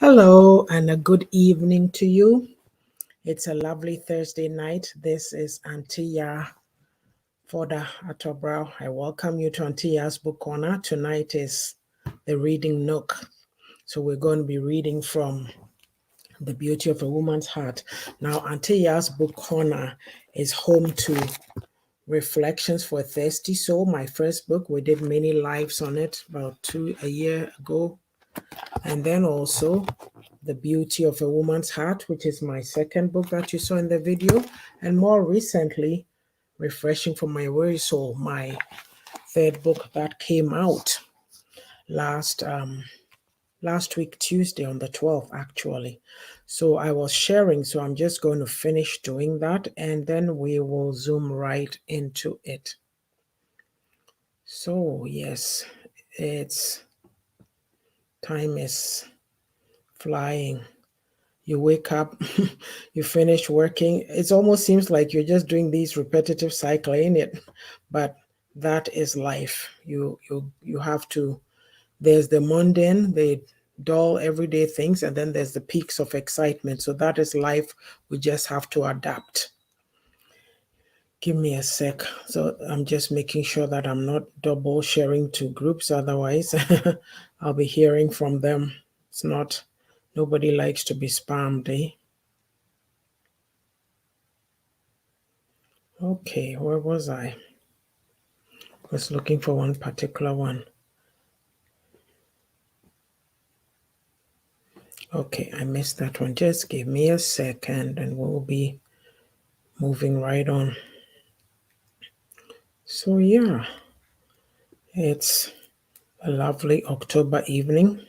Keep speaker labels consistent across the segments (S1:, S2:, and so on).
S1: Hello and a good evening to you. It's a lovely Thursday night. This is Auntie Yaa'S for the Atobrow. I welcome you to Auntie Yaa'S Book Corner. Tonight is the reading Nook. So we're going to be reading from The Beauty of a Woman's Heart. Now, Auntie Yaa'S Book Corner is home to Reflections for a Thirsty Soul, my first book. We did many lives on it about a year ago. And then also The Beauty of a Woman's Heart, which is my second book that you saw in the video. And more recently, Refreshing for My Weary Soul, my third book that came out last week, Tuesday on the 12th, actually. So I was sharing, so I'm just going to finish doing that, and then we will zoom right into it. So yes, time is flying. You wake up, you finish working. It almost seems like you're just doing these repetitive cycle, ain't it? But that is life. You have to. There's the mundane, the dull everyday things, and then there's the peaks of excitement. So that is life. We just have to adapt. Give me a sec. So I'm just making sure that I'm not double sharing to groups. Otherwise, I'll be hearing from them. It's not. Nobody likes to be spammed, eh? Okay, where was I? Was looking for one particular one. Okay, I missed that one. Just give me a second and we'll be moving right on. So yeah, it's a lovely October evening.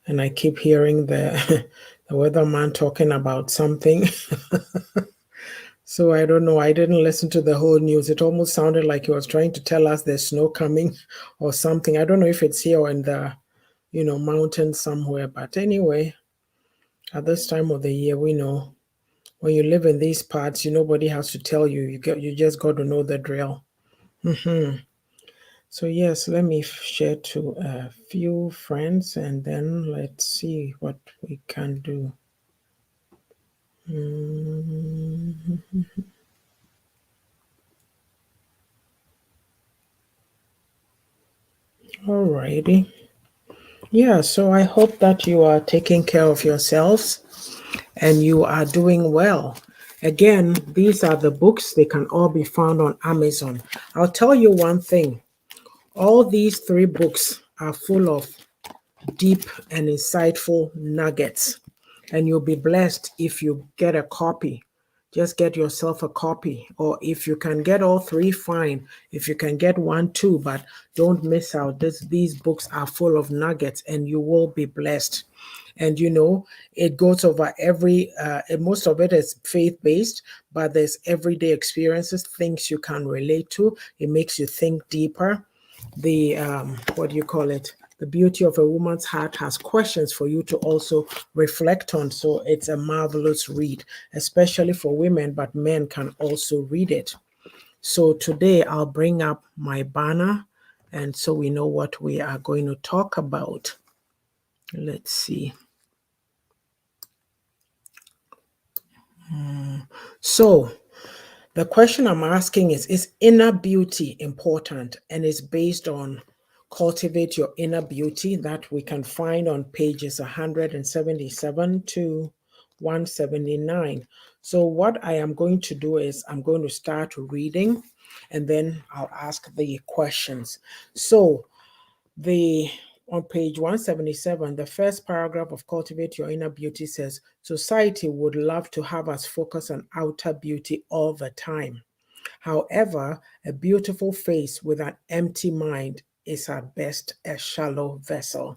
S1: And I keep hearing the weatherman talking about something. So I don't know. I didn't listen to the whole news. It almost sounded like he was trying to tell us there's snow coming or something. I don't know if it's here or in the, mountains somewhere. But anyway, at this time of the year, we know when you live in these parts, nobody has to tell you. You just got to know the drill. So yes, let me share to a few friends, and then let's see what we can do. Alrighty. Yeah, so I hope that you are taking care of yourselves and you are doing well. Again, these are the books. They can all be found on Amazon. I'll tell you one thing. All these three books are full of deep and insightful nuggets, and you'll be blessed if you get a copy. Just get yourself a copy, or if you can get all three, fine. If you can get one, too, but don't miss out. These books are full of nuggets, and you will be blessed. And it goes over most of it is faith-based, but there's everyday experiences, things you can relate to. It makes you think deeper. The what do you call it? The Beauty of a Woman's Heart has questions for you to also reflect on. So it's a marvelous read, especially for women, but men can also read it. So today I'll bring up my banner, and so we know what we are going to talk about. Let's see. So the question I'm asking is inner beauty important? And it's based on Cultivate Your Inner Beauty that we can find on pages 177 to 179. So what I am going to do is I'm going to start reading and then I'll ask the questions. So on page 177, the first paragraph of Cultivate Your Inner Beauty says, society would love to have us focus on outer beauty all the time. However, a beautiful face with an empty mind is at best a shallow vessel.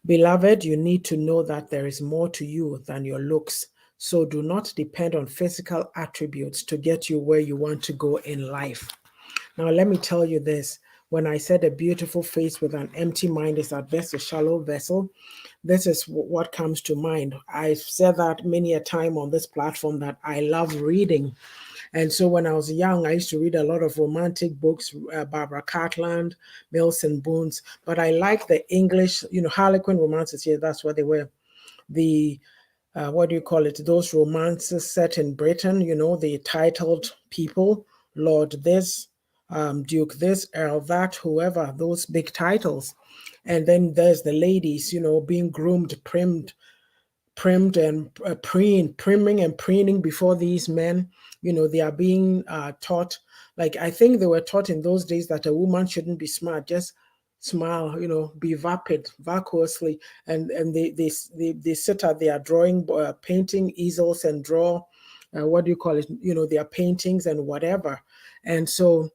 S1: Beloved, you need to know that there is more to you than your looks. So do not depend on physical attributes to get you where you want to go in life. Now, let me tell you this. When I said a beautiful face with an empty mind is at best a shallow vessel, this is what comes to mind. I've said that many a time on this platform that I love reading. And so when I was young, I used to read a lot of romantic books, Barbara Cartland, Milton Boons. But I like the English, Harlequin Romances. Yeah, that's what they were. The what do you call it? Those romances set in Britain, the titled people, Lord this, Duke this, Earl that, whoever, those big titles. And then there's the ladies, being groomed, primed and priming and preening before these men. They are being taught, like I think they were taught in those days that a woman shouldn't be smart, just smile, be vapid, vacuously, and they sit at their drawing, painting easels and draw, what do you call it? Their paintings and whatever, and so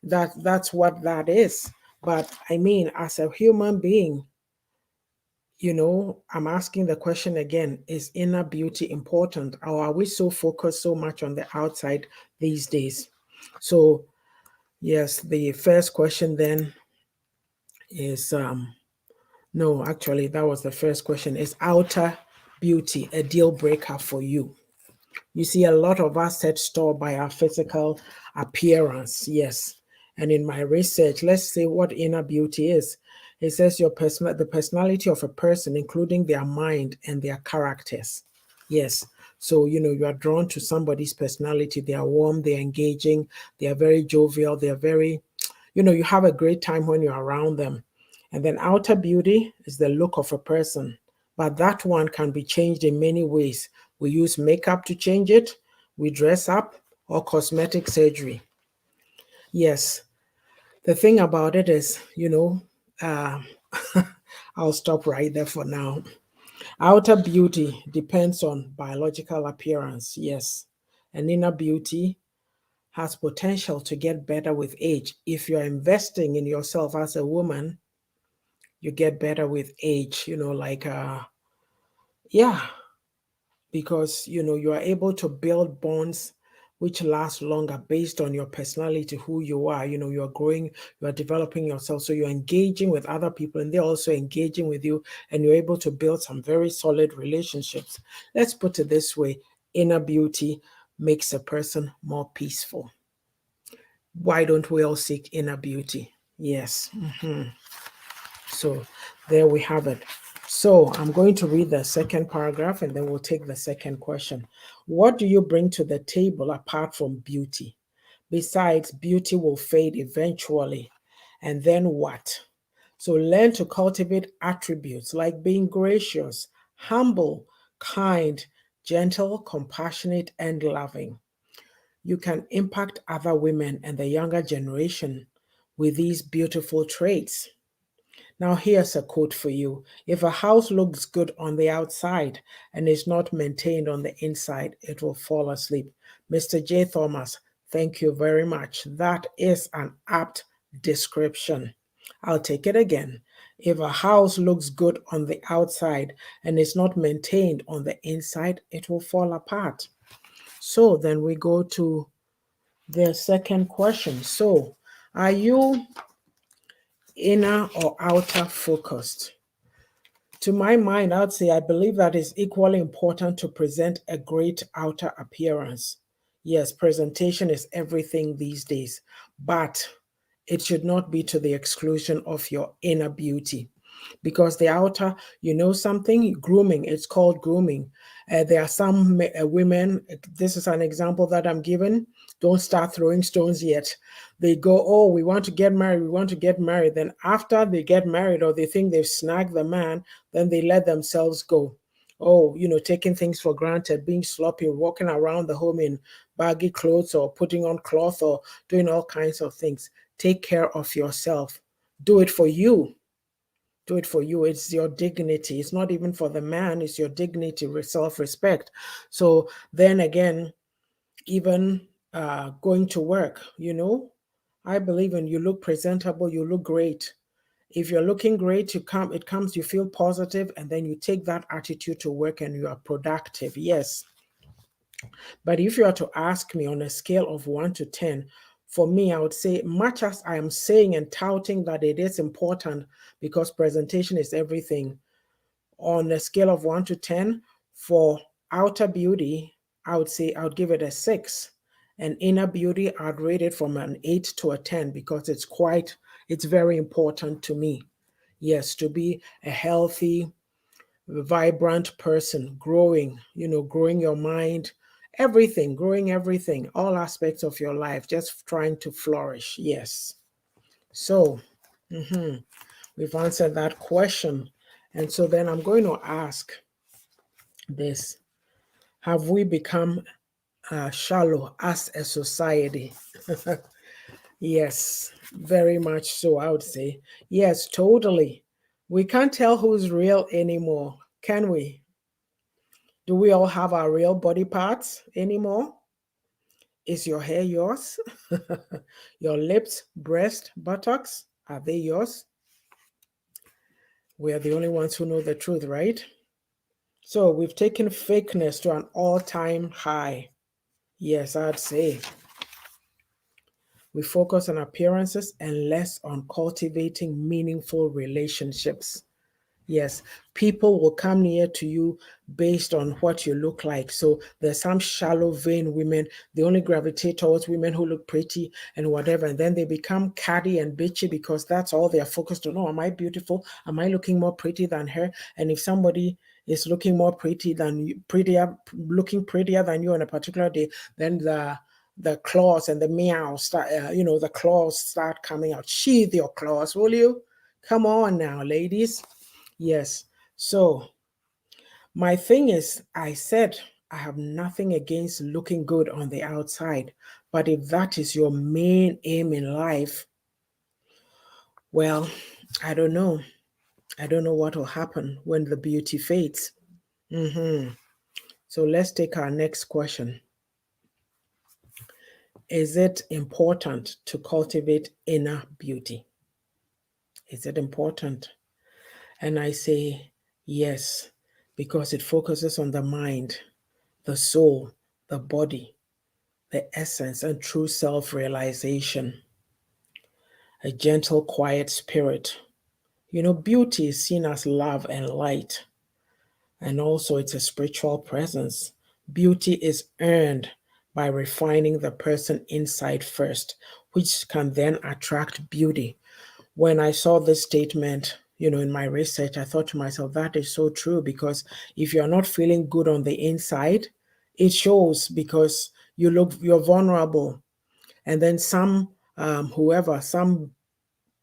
S1: that's what that is. But I mean, as a human being, I'm asking the question again, is inner beauty important, or are we so focused so much on the outside these days? So, yes, the first question then is no, actually, that was the first question. Is outer beauty a deal breaker for you? You see, a lot of us set store by our physical appearance, yes. And in my research, let's say what inner beauty is. It says the personality of a person, including their mind and their characters. Yes. So, you are drawn to somebody's personality. They are warm, they're engaging, they are very jovial, they're very, you have a great time when you're around them. And then outer beauty is the look of a person, but that one can be changed in many ways. We use makeup to change it, we dress up, or cosmetic surgery. Yes, the thing about it is, uh, I'll stop right there for now. Outer beauty depends on biological appearance, yes. And inner beauty has potential to get better with age. If you're investing in yourself as a woman, you get better with age, like, yeah, because you are able to build bonds which last longer based on your personality, who you are. You're growing, you are developing yourself, so you're engaging with other people and they're also engaging with you, and you're able to build some very solid relationships. Let's put it this way: inner beauty makes a person more peaceful. Why don't we all seek inner beauty? Yes. So there we have it. So I'm going to read the second paragraph and then we'll take the second question. What do you bring to the table apart from beauty? Besides, beauty will fade eventually. And then what? So learn to cultivate attributes like being gracious, humble, kind, gentle, compassionate, and loving. You can impact other women and the younger generation with these beautiful traits. Now, here's a quote for you. If a house looks good on the outside and is not maintained on the inside, it will fall asleep. Mr. J. Thomas, thank you very much. That is an apt description. I'll take it again. If a house looks good on the outside and is not maintained on the inside, it will fall apart. So then we go to the second question. So, are you inner or outer focused? To my mind, I would say I believe that it's equally important to present a great outer appearance. Yes, presentation is everything these days, but it should not be to the exclusion of your inner beauty. Because the outer, something, grooming, it's called grooming. There are some women, this is an example that I'm given, don't start throwing stones yet. They go, oh, we want to get married, we want to get married. Then after they get married or they think they've snagged the man, then they let themselves go. Oh, taking things for granted, being sloppy, walking around the home in baggy clothes or putting on cloth or doing all kinds of things. Take care of yourself. Do it for you. Do it for you. It's your dignity. It's not even for the man, it's your dignity, self-respect. So then again, even going to work, I believe when you look presentable, you look great. If you're looking great, you feel positive, and then you take that attitude to work and you are productive. Yes. But if you are to ask me on a scale of 1 to 10, for me, I would say, much as I am saying and touting that it is important because presentation is everything, on a scale of 1 to 10, for outer beauty, I would say I would give it a 6. And inner beauty, I'd rate it from an 8 to a 10 because it's very important to me. Yes, to be a healthy, vibrant person, growing your mind, growing everything, all aspects of your life, just trying to flourish. Yes. So, we've answered that question. And so then I'm going to ask this. Have we become shallow as a society? Yes, very much so, I would say. Yes, totally. We can't tell who's real anymore, can we? Do we all have our real body parts anymore? Is your hair yours? Your lips, breast, buttocks, are they yours? We are the only ones who know the truth, right? So we've taken fakeness to an all-time high. Yes, I'd say. We focus on appearances and less on cultivating meaningful relationships. Yes, people will come near to you based on what you look like. So there's some shallow, vain women. They only gravitate towards women who look pretty and whatever. And then they become catty and bitchy because that's all they're focused on. Oh, am I beautiful? Am I looking more pretty than her? And if somebody is looking more pretty than you, looking prettier than you on a particular day, then the claws and the meow start, the claws start coming out. Sheathe your claws, will you? Come on now, ladies. Yes. So my thing is, I said I have nothing against looking good on the outside. But if that is your main aim in life, well, I don't know. I don't know what will happen when the beauty fades. So let's take our next question. Is it important to cultivate inner beauty? Is it important? And I say yes, because it focuses on the mind, the soul, the body, the essence, and true self realization. A gentle, quiet spirit. Beauty is seen as love and light, and also it's a spiritual presence. Beauty is earned by refining the person inside first, which can then attract beauty. When I saw this statement, in my research, I thought to myself, that is so true because if you're not feeling good on the inside, it shows because you're vulnerable. And then some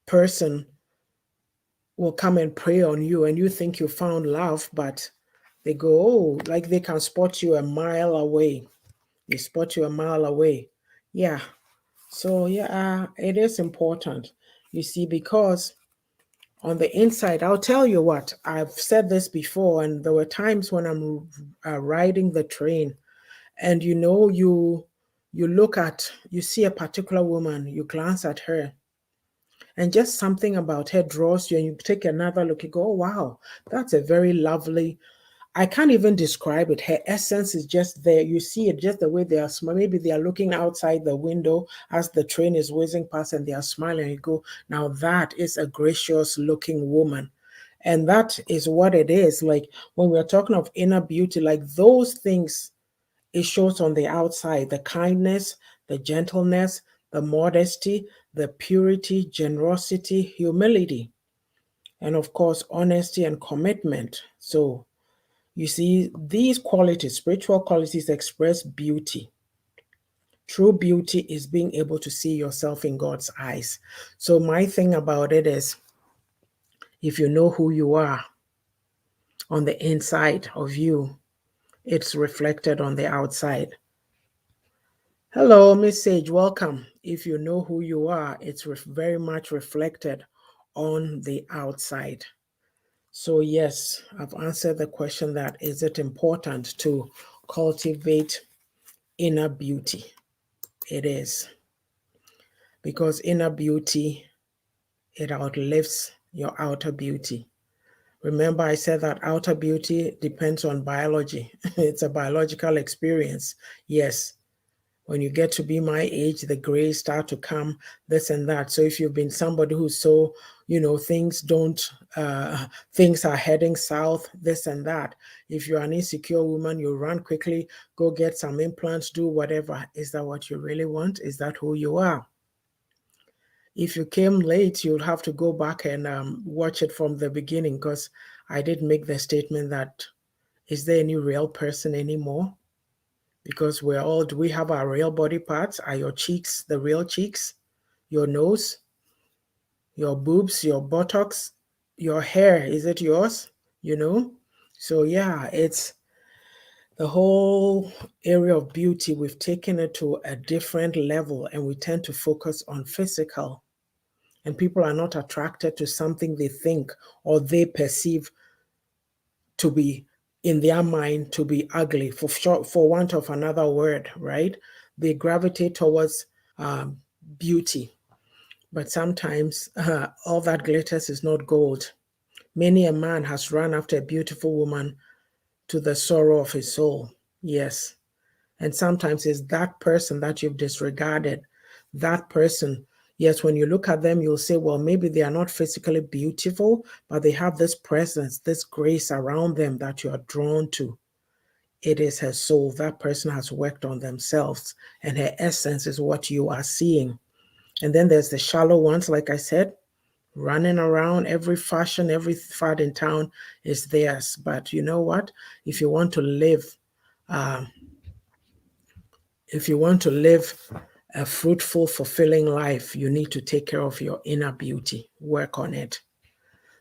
S1: person will come and pray on you and you think you found love, but they go, oh, like they can spot you a mile away. They spot you a mile away. Yeah. So, yeah, it is important, you see, because on the inside, I'll tell you what, I've said this before, and there were times when I'm riding the train and you see a particular woman, you glance at her, and just something about her draws you, and you take another look, you go, oh, wow, that's a very lovely. I can't even describe it. Her essence is just there. You see it just the way they are smiling. Maybe they are looking outside the window as the train is whizzing past and they are smiling. You go, now that is a gracious looking woman. And that is what it is. Like when we're talking of inner beauty, like those things, it shows on the outside the kindness, the gentleness, the modesty, the purity, generosity, humility, and of course, honesty and commitment. So, you see, these qualities, spiritual qualities, express beauty. True beauty is being able to see yourself in God's eyes. So, my thing about it is if you know who you are on the inside of you, it's reflected on the outside. Hello, Miss Sage, welcome. If you know who you are, it's very much reflected on the outside. So, yes, I've answered the question that is it important to cultivate inner beauty? It is. Because inner beauty, it outlives your outer beauty. Remember, I said that outer beauty depends on biology. It's a biological experience. Yes. When you get to be my age, the grays start to come, this and that. So if you've been somebody who's so, things don't, things are heading south, this and that. If you're an insecure woman, you run quickly, go get some implants, do whatever. Is that what you really want? Is that who you are? If you came late, you'll have to go back and watch it from the beginning, because I did make the statement that, is there any real person anymore? Because do we have our real body parts? Are your cheeks the real cheeks? Your nose, your boobs, your buttocks, your hair, is it yours? So yeah, it's the whole area of beauty. We've taken it to a different level, and we tend to focus on physical. And people are not attracted to something they think or they perceive to be, in their mind, to be ugly, for want of another word, right? They gravitate towards um, beauty. But sometimes all that glitters is not gold. Many a man has run after a beautiful woman to the sorrow of his soul. Yes. And sometimes it's that person that you've disregarded. That person, yes, when you look at them, you'll say, well, maybe they are not physically beautiful, but they have this presence, this grace around them that you are drawn to. It is her soul. That person has worked on themselves, and her essence is what you are seeing. And then there's the shallow ones, like I said, running around every fashion, every fad in town is theirs. But you know what? If you want to live, uh, if you want to live a fruitful, fulfilling life, you need to take care of your inner beauty. Work on it.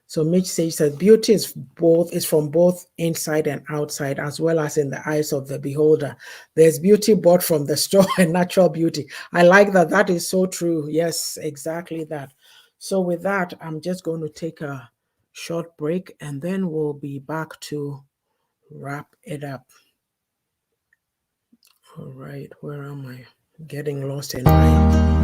S1: So Mitch says that beauty is from both inside and outside, as well as in the eyes of the beholder. There's beauty bought from the store and natural beauty. I like that. That is so true. Yes, exactly that. So with that, I'm just going to take a short break, and then we'll be back to wrap it up. All right, where am I? Getting lost in my...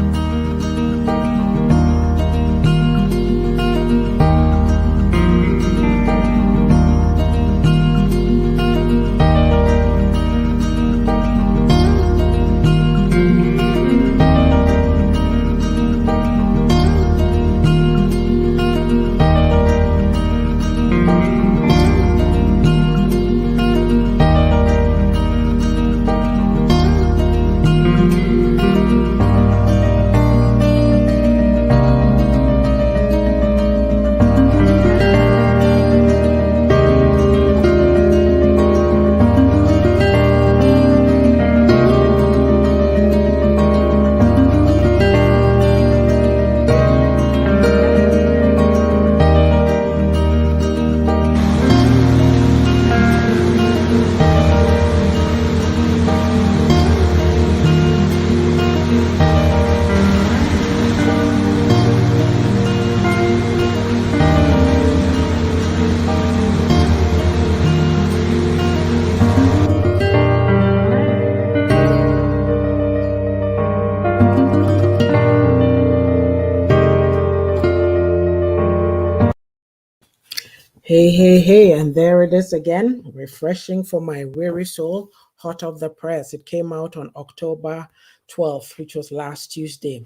S1: Hey, hey, hey, and there it is again, refreshing for my weary soul, hot off the press. It came out on October 12th, which was last Tuesday.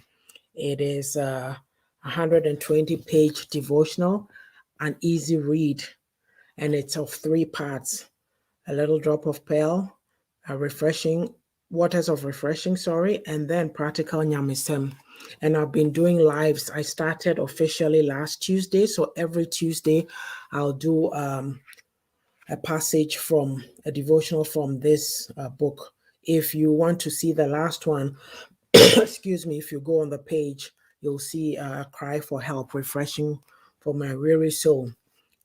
S1: It is a 120-page devotional, an easy read, and it's of 3 parts. A little drop of pearl, a refreshing, waters of refreshing, sorry, and then practical nyamisem. And I've been doing lives. I started officially last Tuesday. So every Tuesday, I'll do a passage from a devotional from this book. If you want to see the last one, excuse me, if you go on the page, you'll see a cry for help, refreshing for my weary soul.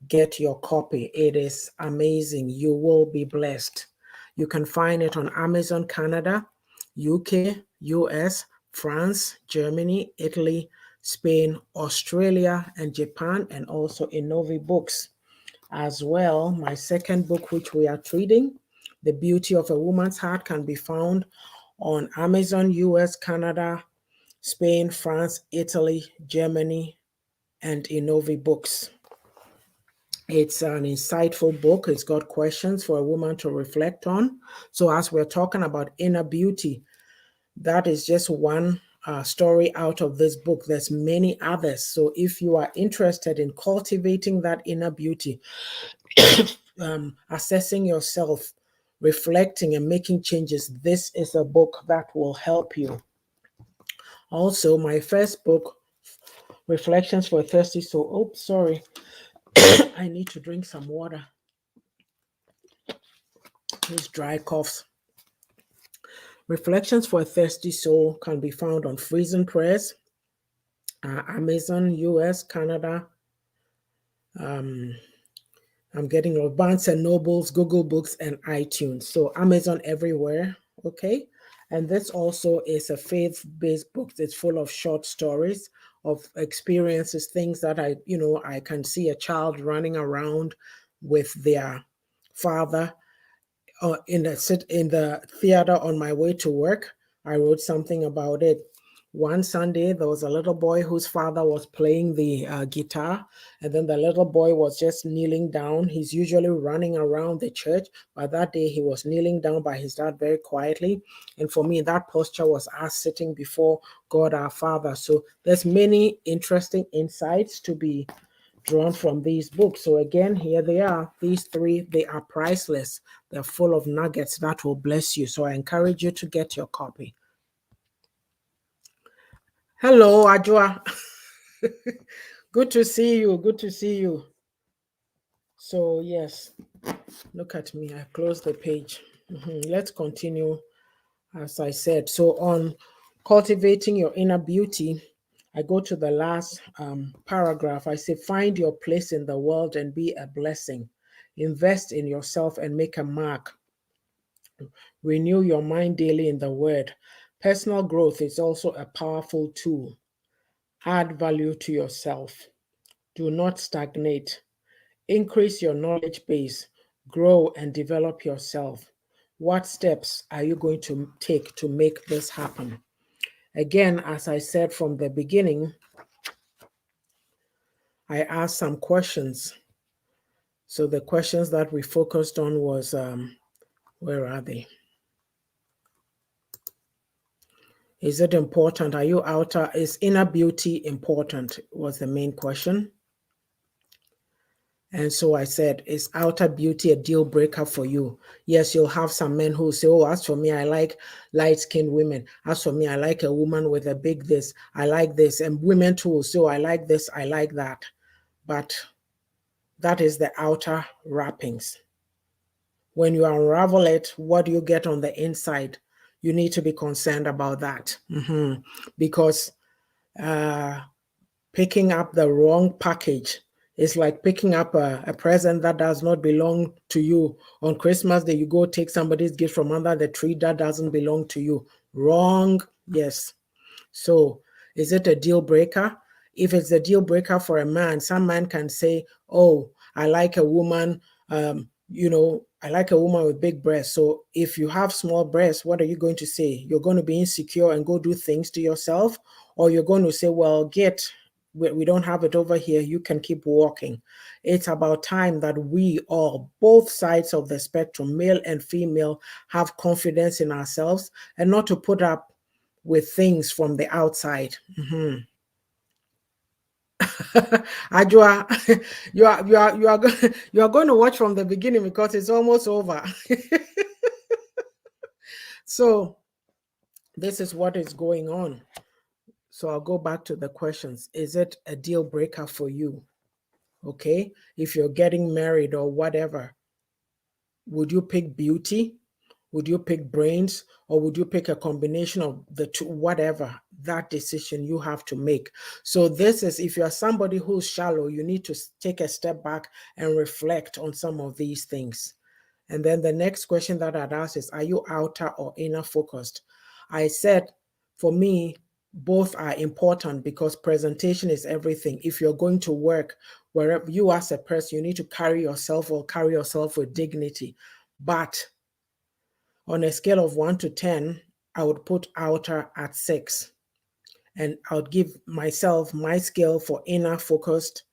S1: Get your copy. It is amazing. You will be blessed. You can find it on Amazon Canada, UK, US, France, Germany, Italy, Spain, Australia, and Japan, and also in Novi Books. As well, my second book, which we are treating, The Beauty of a Woman's Heart, can be found on Amazon, US, Canada, Spain, France, Italy, Germany, and in Novi Books. It's an insightful book. It's got questions for a woman to reflect on. So as we're talking about inner beauty, that is just one story out of this book. There's many others. So if you are interested in cultivating that inner beauty, assessing yourself, reflecting, and making changes, this is a book that will help you. Also, my first book, Reflections for a Thirsty Soul. Oh, sorry. I need to drink some water. These dry coughs. Reflections for a Thirsty Soul can be found on Freezing Press, Amazon, US, Canada. I'm getting Barnes and Nobles, Google Books, and iTunes. So Amazon everywhere. Okay. And this also is a faith-based book. It's full of short stories of experiences, things that I can see a child running around with their father in the theater on my way to work. I wrote something about it. One Sunday, there was a little boy whose father was playing the guitar, and then the little boy was just kneeling down. He's usually running around the church, but that day he was kneeling down by his dad very quietly. And for me, that posture was us sitting before God our Father. So there's many interesting insights to be drawn from these books. So again, here they are. These three, they are priceless. They're full of nuggets that will bless you. So I encourage you to get your copy. Hello, Ajua. Good to see you. Good to see you. So yes, look at me. I closed the page. Let's continue. As I said, so on cultivating your inner beauty, I go to the last paragraph. I say, find your place in the world and be a blessing. Invest in yourself and make a mark. Renew your mind daily in the word. Personal growth is also a powerful tool. Add value to yourself. Do not stagnate. Increase your knowledge base. Grow and develop yourself. What steps are you going to take to make this happen? Again, as I said from the beginning, I asked some questions. So the questions that we focused on was, where are they? Is it important? Are you outer? Is inner beauty important? Was the main question. And so I said, is outer beauty a deal breaker for you? Yes, you'll have some men who say, oh, as for me, I like light-skinned women. As for me, I like a woman with a big this. I like this. And women too will say, oh, I like this. I like that. But that is the outer wrappings. When you unravel it, what do you get on the inside? You need to be concerned about that. Because picking up the wrong package is like picking up a present that does not belong to you. On Christmas Day, you go take somebody's gift from under the tree that doesn't belong to you. Wrong, yes. So is it a deal breaker? If it's a deal breaker for a man, some man can say, oh, I like a woman, I like a woman with big breasts. So if you have small breasts, what are you going to say? You're going to be insecure and go do things to yourself? Or you're going to say, well, we don't have it over here. You can keep walking. It's about time that we all, both sides of the spectrum, male and female, have confidence in ourselves and not to put up with things from the outside. Ajua, you are going to watch from the beginning because it's almost over. So this is what is going on. So I'll go back to the questions. Is it a deal breaker for you? Okay, if you're getting married or whatever, would you pick beauty? Would you pick brains, or would you pick a combination of the two? Whatever, that decision you have to make. So this is, if you're somebody who's shallow, you need to take a step back and reflect on some of these things. And then the next question that I'd ask is, are you outer or inner focused? I said, for me, both are important because presentation is everything. If you're going to work, wherever you as a person, you need to carry yourself with dignity. But on a scale of 1 to 10, I would put outer at 6. And I would give myself, my scale for inner focused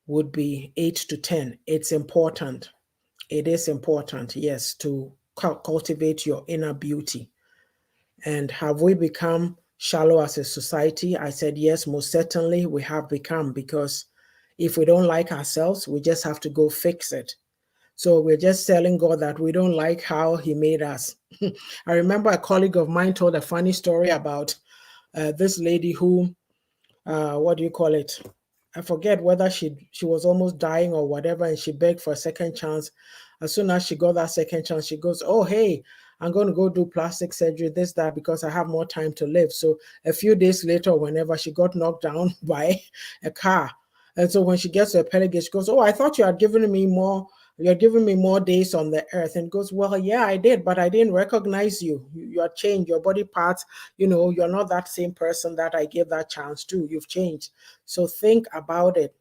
S1: would be 8 to 10. It's important. It is important, yes, to cultivate your inner beauty. And have we become shallow as a society? I said, yes, most certainly we have become, because if we don't like ourselves, we just have to go fix it. So we're just telling God that we don't like how He made us. I remember a colleague of mine told a funny story about this lady who, what do you call it? I forget whether she was almost dying or whatever, and she begged for a second chance. As soon as she got that second chance, she goes, "Oh, hey, I'm going to go do plastic surgery, this, that, because I have more time to live." So a few days later, whenever she got knocked down by a car, and so when she gets to a pedigate, she goes, "Oh, I thought you had given me more. You're giving me more days on the earth." And goes, "Well, yeah, I did, but I didn't recognize you. You are changed. Your body parts, you're not that same person that I gave that chance to. You've changed." So think about it,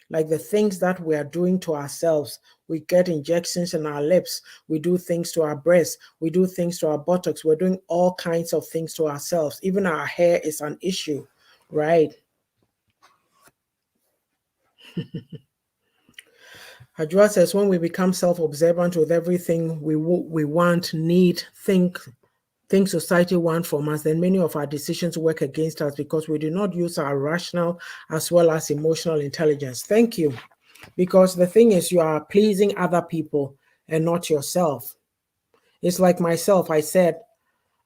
S1: like the things that we are doing to ourselves. We get injections in our lips, we do things to our breasts, we do things to our buttocks, we're doing all kinds of things to ourselves. Even our hair is an issue, right? Ajua says, when we become self-observant with everything we want, need, think society wants from us, then many of our decisions work against us because we do not use our rational as well as emotional intelligence. Thank you. Because the thing is, you are pleasing other people and not yourself. It's like myself, I said,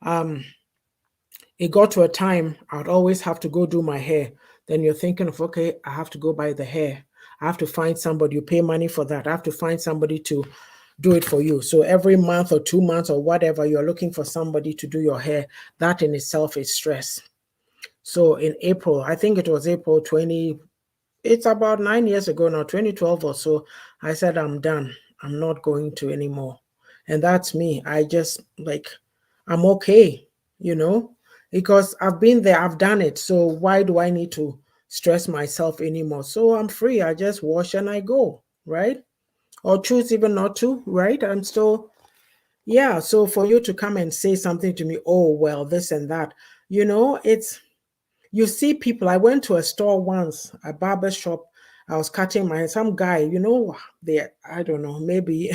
S1: um, it got to a time I'd always have to go do my hair. Then you're thinking of, okay, I have to go buy the hair. I have to find somebody, you pay money for that. I have to find somebody to do it for you. So every month or 2 months or whatever, you're looking for somebody to do your hair. That in itself is stress. So in April, I think it was April 20, it's about 9 years ago now, 2012 or so, I said, I'm done. I'm not going to anymore. And that's me. I just like, I'm okay, you know, because I've been there, I've done it. So why do I need to stress myself anymore? So I'm free. I just wash and I go, right? Or choose even not to, right? I'm still, yeah. So for you to come and say something to me, oh, well, this and that, you see people. I went to a store once, a barber shop. I was cutting my hair. Some guy, they, I don't know, maybe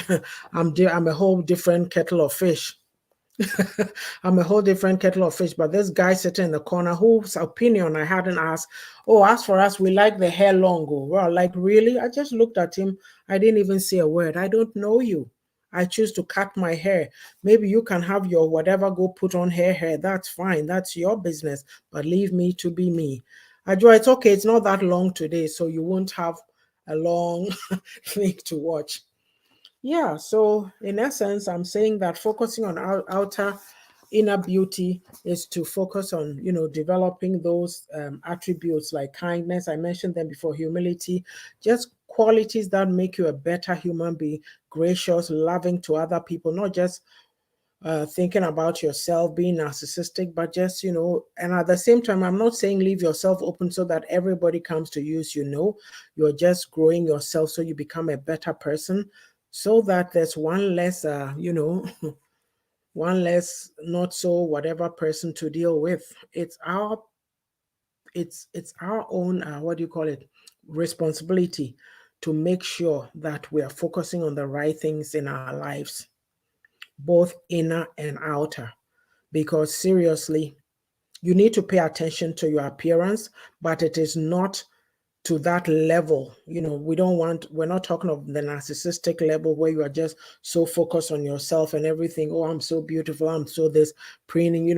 S1: I'm a whole different kettle of fish. I'm a whole different kettle of fish. But this guy sitting in the corner, whose opinion I hadn't asked. Oh, as for us, we like the hair long. Oh, well, like really? I just looked at him. I didn't even say a word. I don't know you. I choose to cut my hair. Maybe you can have your whatever, go put on hair. That's fine. That's your business. But leave me to be me. Ajua, it's okay. It's not that long today, so you won't have a long thing to watch. Yeah, so in essence, I'm saying that focusing on outer inner beauty is to focus on, developing those attributes like kindness. I mentioned them before, humility, just qualities that make you a better human being, gracious, loving to other people, not just thinking about yourself, being narcissistic, but just, and at the same time, I'm not saying leave yourself open so that everybody comes to use you're just growing yourself so you become a better person, so that there's one less, one less not so whatever person to deal with. It's our own, what do you call it, responsibility to make sure that we are focusing on the right things in our lives, both inner and outer. Because seriously, you need to pay attention to your appearance, but it is not to that level. We're not talking of the narcissistic level where you are just so focused on yourself and everything. Oh, I'm so beautiful. I'm so this preening.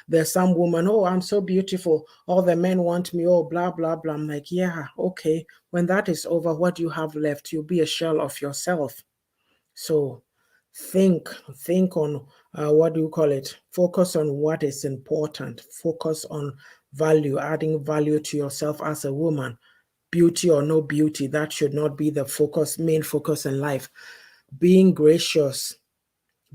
S1: There's some woman, oh, I'm so beautiful. All the men want me. Oh, blah, blah, blah. I'm like, yeah, okay. When that is over, what do you have left? You'll be a shell of yourself. So think, think on what do you call it? Focus on what is important. Focus on value, adding value to yourself as a woman. Beauty or no beauty, that should not be the main focus in life. Being gracious,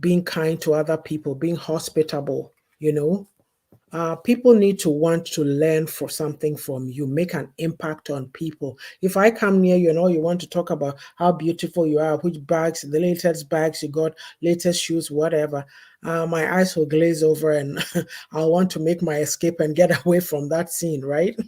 S1: being kind to other people, being hospitable, people need to want to learn for something from you, make an impact on people. If I come near you and all you want to talk about how beautiful you are, which bags, the latest bags you got, latest shoes, whatever, my eyes will glaze over and I'll want to make my escape and get away from that scene, right?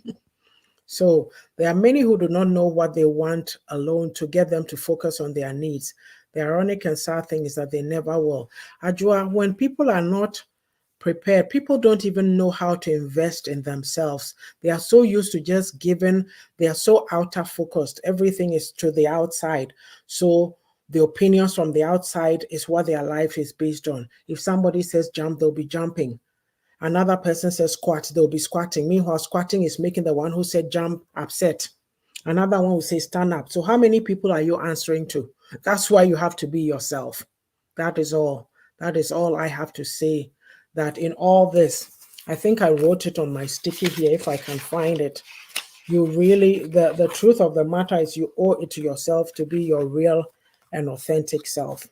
S1: So there are many who do not know what they want alone to get them to focus on their needs. The ironic and sad thing is that they never will. Ajua, when people are not prepared. People don't even know how to invest in themselves. They are so used to just giving. They are so outer focused. Everything is to the outside. So the opinions from the outside is what their life is based on. If somebody says jump, they'll be jumping. Another person says squat, they'll be squatting. Meanwhile, squatting is making the one who said jump upset. Another one will say stand up. So how many people are you answering to? That's why you have to be yourself. That is all. That is all I have to say. That in all this, I think I wrote it on my sticky here if I can find it. You really, the truth of the matter is you owe it to yourself to be your real and authentic self,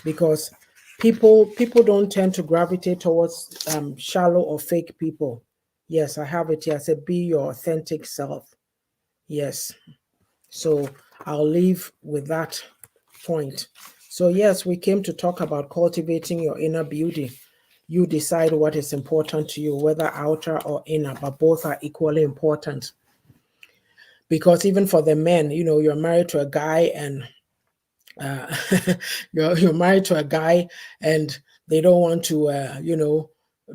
S1: because people don't tend to gravitate towards shallow or fake people. Yes, I have it here. I said be your authentic self. Yes. So I'll leave with that point. So yes, we came to talk about cultivating your inner beauty. You decide what is important to you, whether outer or inner, but both are equally important. Because even for the men, you're married to a guy and uh, you're married to a guy and they don't want to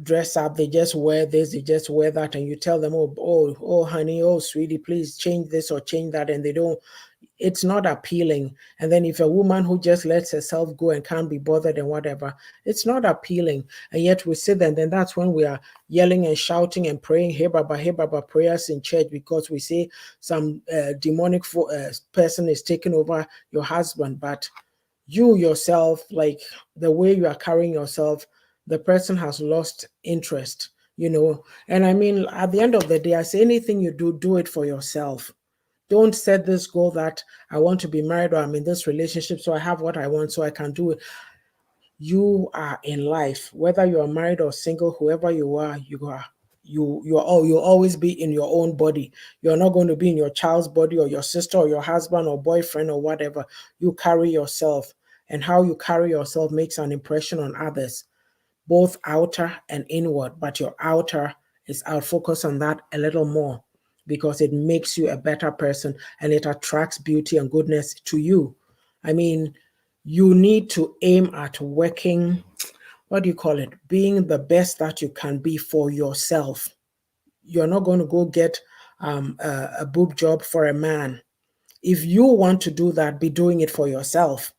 S1: dress up. They just wear this, they just wear that, and you tell them, oh honey, oh sweetie, please change this or change that, and they don't. It's not appealing. And then if a woman who just lets herself go and can't be bothered and whatever, it's not appealing. And yet we sit there, and then that's when we are yelling and shouting and praying hey baba prayers in church, because we say some demonic person is taking over your husband. But you yourself, like the way you are carrying yourself, the person has lost interest. And I mean, at the end of the day, I say anything you do, do it for yourself. Don't set this goal that I want to be married or I'm in this relationship, so I have what I want, so I can do it. You are in life, whether you are married or single, whoever you are, you'll always be in your own body. You're not going to be in your child's body or your sister or your husband or boyfriend or whatever. You carry yourself, and how you carry yourself makes an impression on others, both outer and inward. But your outer is, I'll focus on that a little more, because it makes you a better person and it attracts beauty and goodness to you. I mean, you need to aim at working, what do you call it, being the best that you can be for yourself. You're not going to go get a boob job for a man. If you want to do that, be doing it for yourself.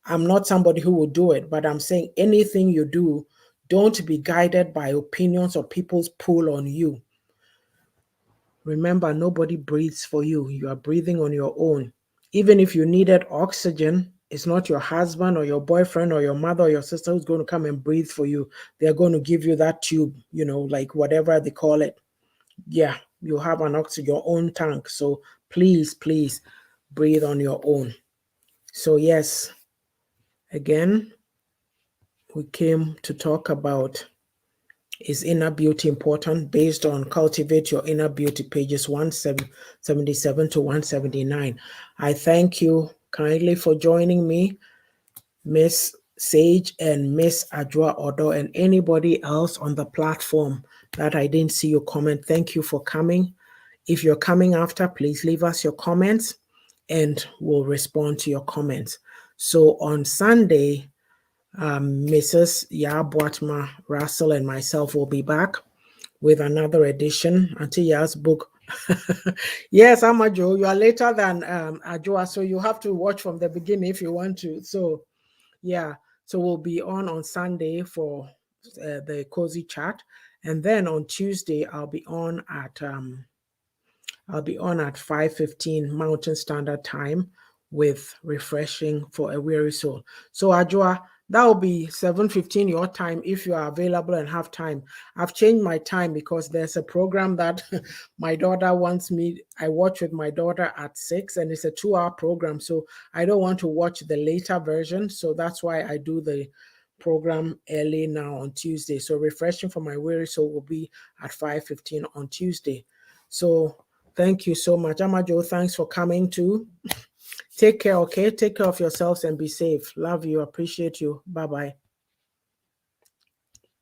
S1: I'm not somebody who will do it, but I'm saying anything you do, don't be guided by opinions or people's pull on you. Remember, nobody breathes for you. You are breathing on your own. Even if you needed oxygen, it's not your husband or your boyfriend or your mother or your sister who's going to come and breathe for you. They're going to give you that tube, like whatever they call it. Yeah, you have an oxygen, your own tank. So please, please breathe on your own. So yes, again, we came to talk about, is inner beauty important, based on Cultivate Your Inner Beauty, pages 177 to 179. I thank you kindly for joining me, Miss Sage and Miss Ajua Odo, and anybody else on the platform that I didn't see your comment. Thank you for coming. If you're coming after, please leave us your comments and we'll respond to your comments. So on Sunday, Mrs. Yaa'S Russell and myself will be back with another edition, Auntie Yaa'S book. Yes, Amajo, you are later than Ajoa, so you have to watch from the beginning if you want to. So, yeah, so we'll be on Sunday for the cozy chat, and then on Tuesday I'll be on at 5:15 Mountain Standard Time with Refreshing for a Weary Soul. So Ajua, that will be 7:15 your time if you are available and have time. I've changed my time because there's a program that my daughter wants me. I watch with my daughter at 6, and it's a 2-hour program. So I don't want to watch the later version. So that's why I do the program early now on Tuesday. So Refreshing for My Weary Soul will be at 5:15 on Tuesday. So thank you so much. Amajo, thanks for coming too. Take care, okay? Take care of yourselves and be safe. Love you. Appreciate you. Bye-bye.